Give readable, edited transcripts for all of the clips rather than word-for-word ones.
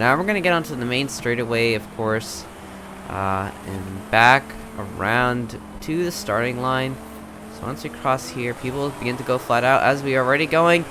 Now we're gonna get onto the main straightaway, of course, and back around to the starting line. So once we cross here, people begin to go flat out as we are already going,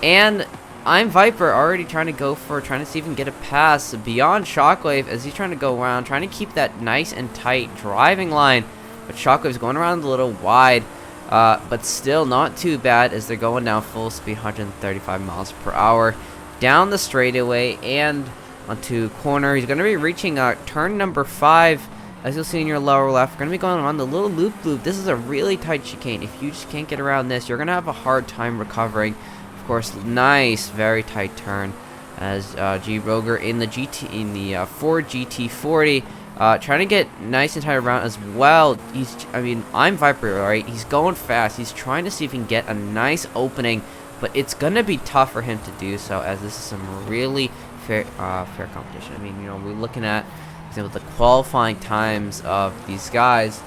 and Imviper already trying to see if he can get a pass beyond Shockwave as he's trying to go around, trying to keep that nice and tight driving line. But Shockwave's going around a little wide, but still not too bad as they're going down full speed, 135 miles per hour, down the straightaway and onto corner. He's going to be reaching turn number 5. As you'll see in your lower left, we're going to be going on the little loop. This is a really tight chicane. If you just can't get around this, you're going to have a hard time recovering. Of course, nice, very tight turn as Rgoer in the Ford GT40, trying to get nice and tight around as well. Imviper, right? He's going fast. He's trying to see if he can get a nice opening, but it's going to be tough for him to do so, as this is some really fair competition. I mean, we're looking at the qualifying times of these guys,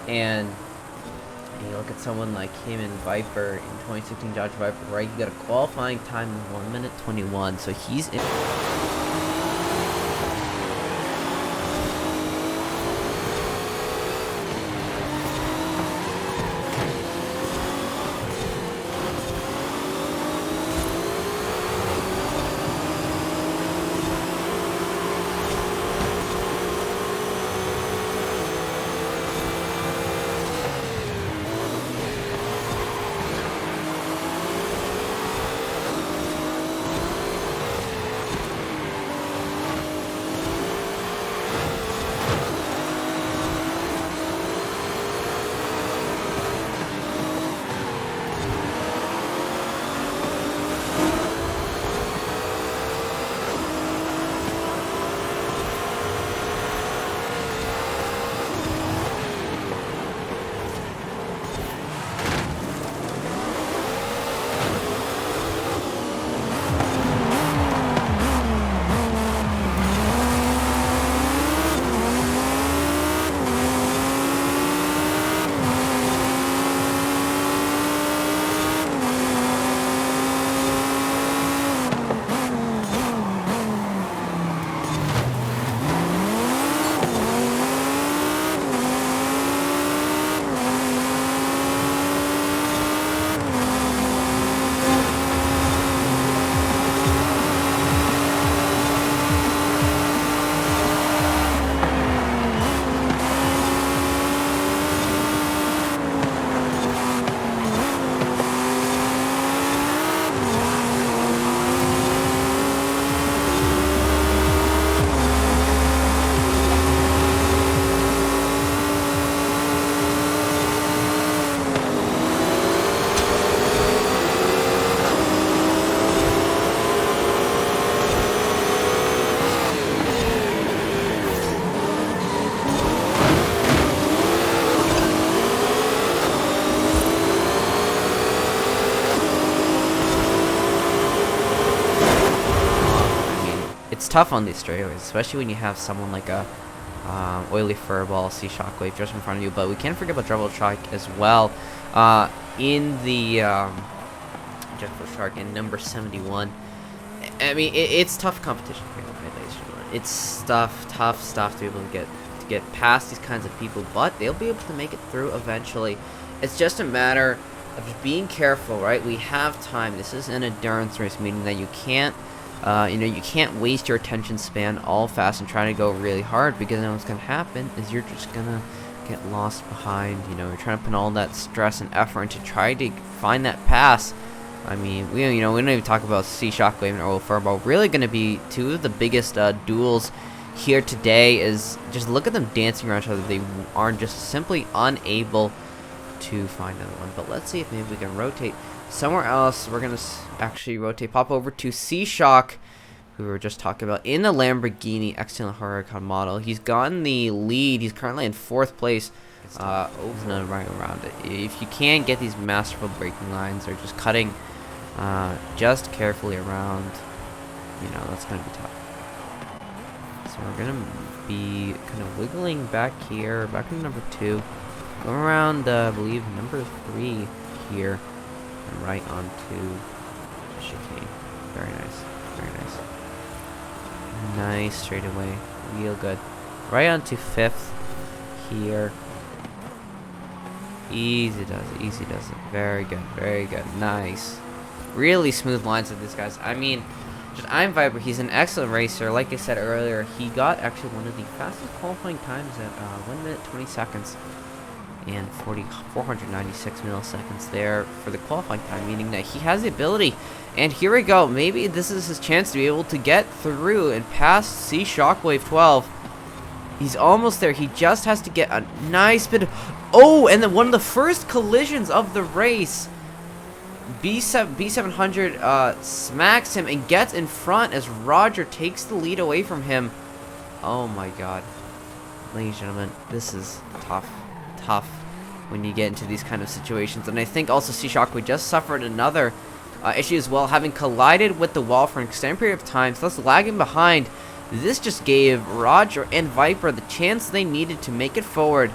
and you look at someone like him in Viper in 2016 Dodge Viper, right? He got a qualifying time of 1 minute 21, so he's in. It's tough on these straightaways, especially when you have someone like a OilyFurball, Shockwave just in front of you. But we can't forget about DreadfulShark as well. In the DreadfulShark in number 71. I mean, it's tough competition here, ladies and gentlemen. It's tough stuff to be able to get past these kinds of people, but they'll be able to make it through eventually. It's just a matter of just being careful, right? We have time. This is an endurance race, meaning that you can't. You can't waste your attention span all fast and try to go really hard, because then what's going to happen is you're just going to get lost behind. You're trying to put all that stress and effort into try to find that pass. I mean, we don't even talk about Shockwave and OilyFurball. Really going to be two of the biggest duels here today. Is just look at them dancing around each other. They are just simply unable to find another one. But let's see if maybe we can rotate somewhere else. We're gonna actually pop over to Shock, who we were just talking about, in the Lamborghini External Huracan model. He's gotten the lead. He's currently in 4th place. Over and right around it. If you can't get these masterful braking lines, or just cutting just carefully around, that's gonna be tough. So we're gonna be kind of wiggling back here, back in number 2, go around, I believe number 3 here. Right onto the chicane. Very nice. Very nice. Nice straightaway. Real good. Right onto 5th here. Easy does it. Easy does it. Very good. Very good. Nice. Really smooth lines with these guys. I mean, just Imviper, he's an excellent racer. Like I said earlier, he got actually one of the fastest qualifying times at 1 minute 20 seconds and 496 milliseconds there for the qualifying time, meaning that he has the ability. And here we go. Maybe this is his chance to be able to get through and pass C Shockwave 12. He's almost there. He just has to get a nice bit of... Oh, and then one of the first collisions of the race. B700 smacks him and gets in front as Rgoer takes the lead away from him. Oh my god. Ladies and gentlemen, this is tough. Tough when you get into these kind of situations. And I think also C Shockwave just suffered another issue as well, having collided with the wall for an extended period of time, thus lagging behind. This just gave Rgoer and Viper the chance they needed to make it forward.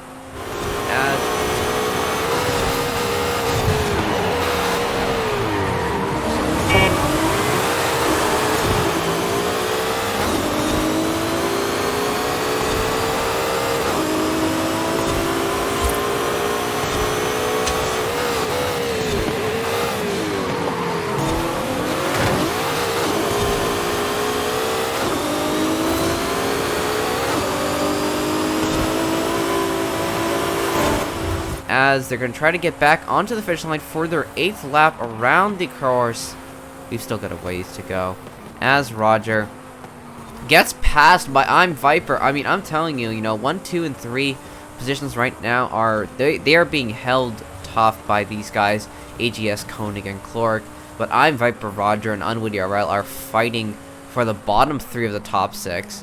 As they're going to try to get back onto the finish line for their 8th lap around the course. We've still got a ways to go. As Rgoer gets passed by Imviper. I mean, I'm telling you, 1, 2, and 3 positions right now are they are being held tough by these guys, AGS, Koenig, and Cloric. But Imviper, Rgoer, and Unwitty RL are fighting for the bottom 3 of the top 6.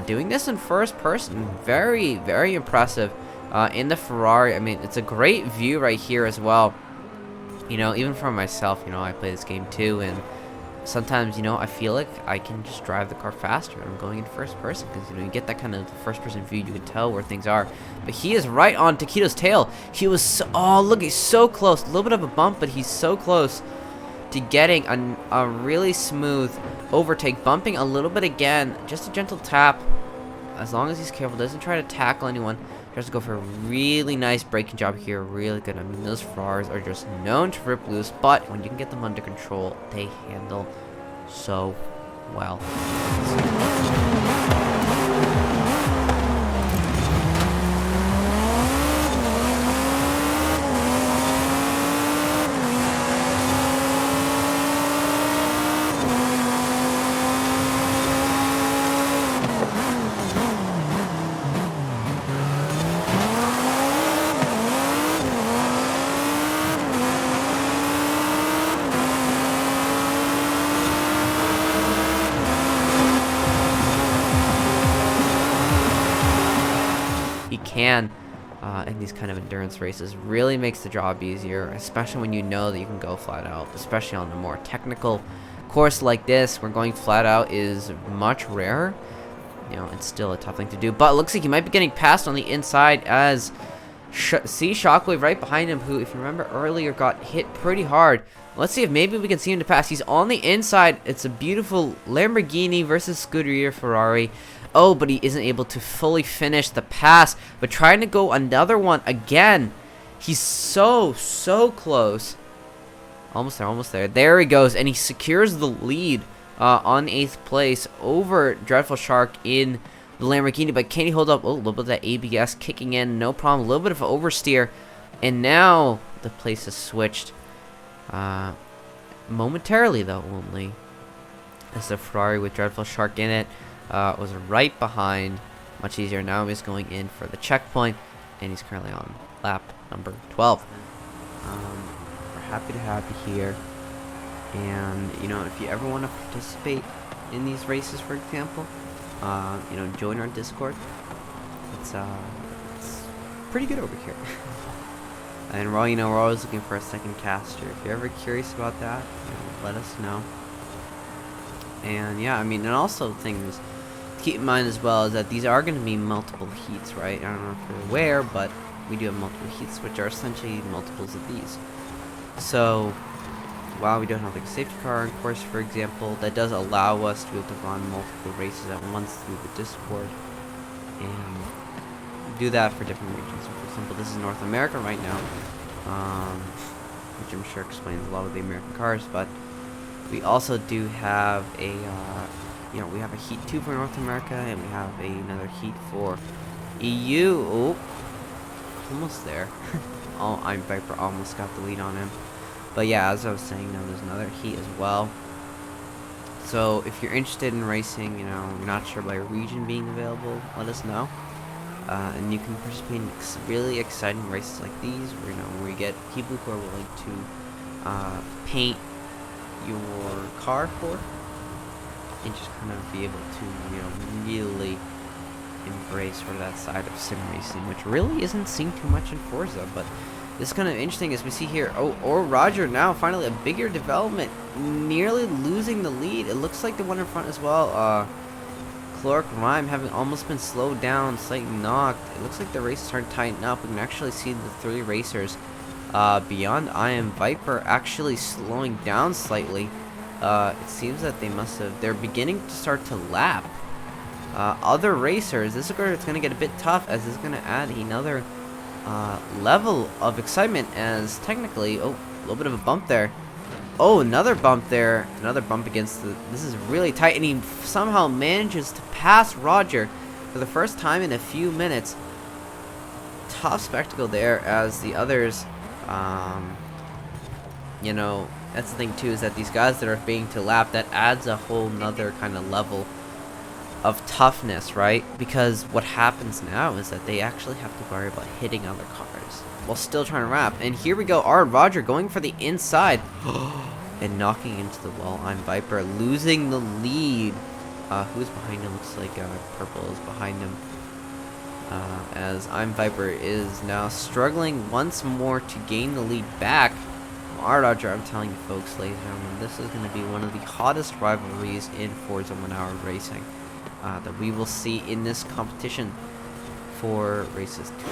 Doing this in first person, very, very impressive in the Ferrari. I mean, it's a great view right here as well. Even for myself, I play this game too, and sometimes, I feel like I can just drive the car faster when I'm going in first person, because, you get that kind of first person view, you can tell where things are. But he is right on Taquito's tail. He was so, oh, look, he's so close. A little bit of a bump, but he's so close to getting a really smooth overtake, bumping a little bit again, just a gentle tap. As long as he's careful, doesn't try to tackle anyone, tries to go for a really nice braking job here, really good. I mean, those Ferraris are just known to rip loose, but when you can get them under control, they handle so well. Can in these kind of endurance races really makes the job easier, especially when you know that you can go flat out, especially on a more technical course like this where going flat out is much rarer. It's still a tough thing to do, but it looks like he might be getting passed on the inside as see Shockwave right behind him, who, if you remember earlier, got hit pretty hard. Let's see if maybe we can see him to pass. He's on the inside. It's a beautiful Lamborghini versus Scuderia Ferrari. Oh, but he isn't able to fully finish the pass, but trying to go another one again. He's so close. Almost there, almost there. There he goes, and he secures the lead on 8th place over DreadfulShark in the Lamborghini. But can he hold up? Oh, a little bit of that ABS kicking in, no problem. A little bit of an oversteer, and now the place is switched. Momentarily, though, only. As the Ferrari with DreadfulShark in it was right behind. Much easier. Now he's going in for the checkpoint, and he's currently on lap number 12. We're happy to have you here, and if you ever want to participate in these races, for example, join our Discord. It's pretty good over here. And we're always looking for a second caster. If you're ever curious about that, let us know. And yeah, and also things keep in mind as well is that these are going to be multiple heats, right? I don't know if you're aware, but we do have multiple heats, which are essentially multiples of these. So, while we don't have like a safety car in course, for example, that does allow us to be able to run multiple races at once through the Discord and do that for different regions. So, for example, this is North America right now, which I'm sure explains a lot of the American cars, but we also do have a, we have a heat 2 for North America, and we have another heat for EU. Oh, almost there. Oh, Imviper almost got the lead on him. But yeah, as I was saying, there's another heat as well. So if you're interested in racing, you're not sure about your region being available, let us know. And you can participate in really exciting races like these, where you get people who are willing to paint your car for, and just kind of be able to, really embrace sort of that side of sim racing, which really isn't seen too much in Forza, but this is kind of interesting as we see here. Oh, or Roger now finally a bigger development, nearly losing the lead. It looks like the one in front as well. Chloric Rhyme having almost been slowed down, slightly knocked. It looks like the race is starting to tighten up. We can actually see the 3 racers beyond Imviper actually slowing down slightly. It seems that they're beginning to start to lap other racers. This is where it's going to get a bit tough, as it's going to add another level of excitement, as technically, oh, a little bit of a bump there. Oh, another bump there. Another bump against this is really tight, and he somehow manages to pass Roger for the first time in a few minutes. Tough spectacle there, as the others, that's the thing too, is that these guys that are being to lap, that adds a whole nother kind of level of toughness, right? Because what happens now is that they actually have to worry about hitting other cars while still trying to wrap. And here we go, Roger going for the inside and knocking into the wall. Imviper losing the lead. Who's behind him? Looks like Purple is behind him. As Imviper is now struggling once more to gain the lead back. Roger, I'm telling you folks, ladies and gentlemen, this is going to be one of the hottest rivalries in Forza 1 Hour Racing that we will see in this competition for races 2.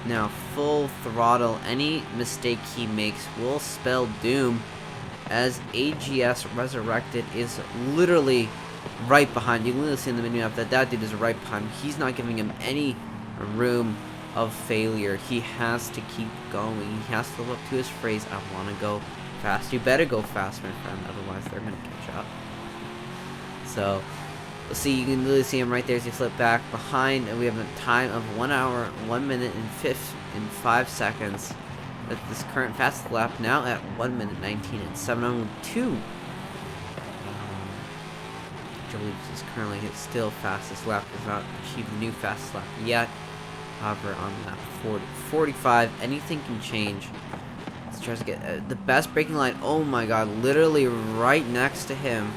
Now full throttle. Any mistake he makes will spell doom, as AGS Resurrected is literally right behind. You can literally see in the menu that that dude is right behind him. He's not giving him any room of failure. He has to keep going. He has to live up to his phrase, I want to go fast. You better go fast, my friend, otherwise they're going to catch up. So let's see, you can literally see him right there as he flip back behind, and we have a time of 1 hour, 1 minute and 5 seconds. At this current fastest lap now at 1 minute 19 and 702. I believe is currently his still fastest lap. Has not achieved the new fastest lap yet. However, on lap 45, anything can change. Let's try to get the best braking line. Oh my god, literally right next to him.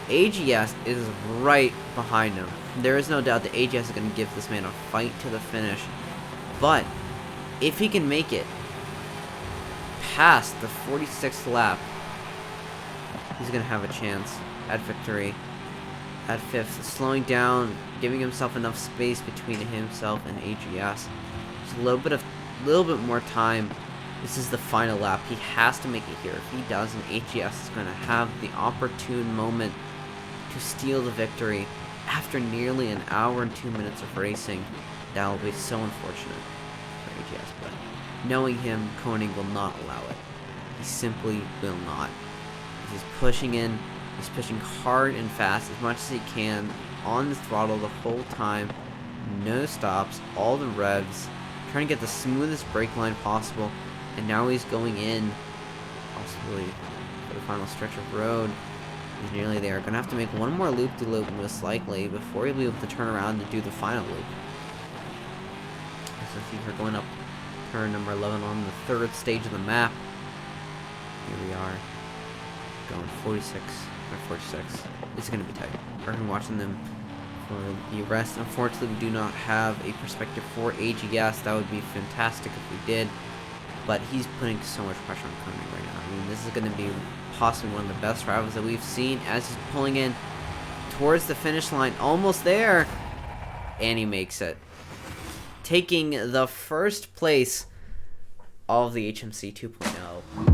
AGS is right behind him. There is no doubt that AGS is going to give this man a fight to the finish. But if he can make it past the 46th lap, he's going to have a chance at victory. At 5th, slowing down, giving himself enough space between himself and AGS. Just a little bit more time. This is the final lap. He has to make it here. If he doesn't, AGS is going to have the opportune moment to steal the victory after nearly an hour and 2 minutes of racing. That will be so unfortunate for AGS, but knowing him, Koenig will not allow it. He simply will not. He's pushing in. He's pushing hard and fast as much as he can on the throttle the whole time. No stops, all the revs, trying to get the smoothest brake line possible. And now he's going in, possibly for the final stretch of road. He's nearly there. Gonna have to make one more loop-de-loop most likely before he'll be able to turn around and do the final loop. So I think we're going up turn number 11 on the third stage of the map. Here we are, going 46. Or 46. This is going to be tight. We're going to be watching them for the rest. Unfortunately, we do not have a perspective for AGS. That would be fantastic if we did. But he's putting so much pressure on Koenig right now. I mean, this is going to be possibly one of the best rivals that we've seen as he's pulling in towards the finish line. Almost there. And he makes it. Taking the first place of the HMC 2.0.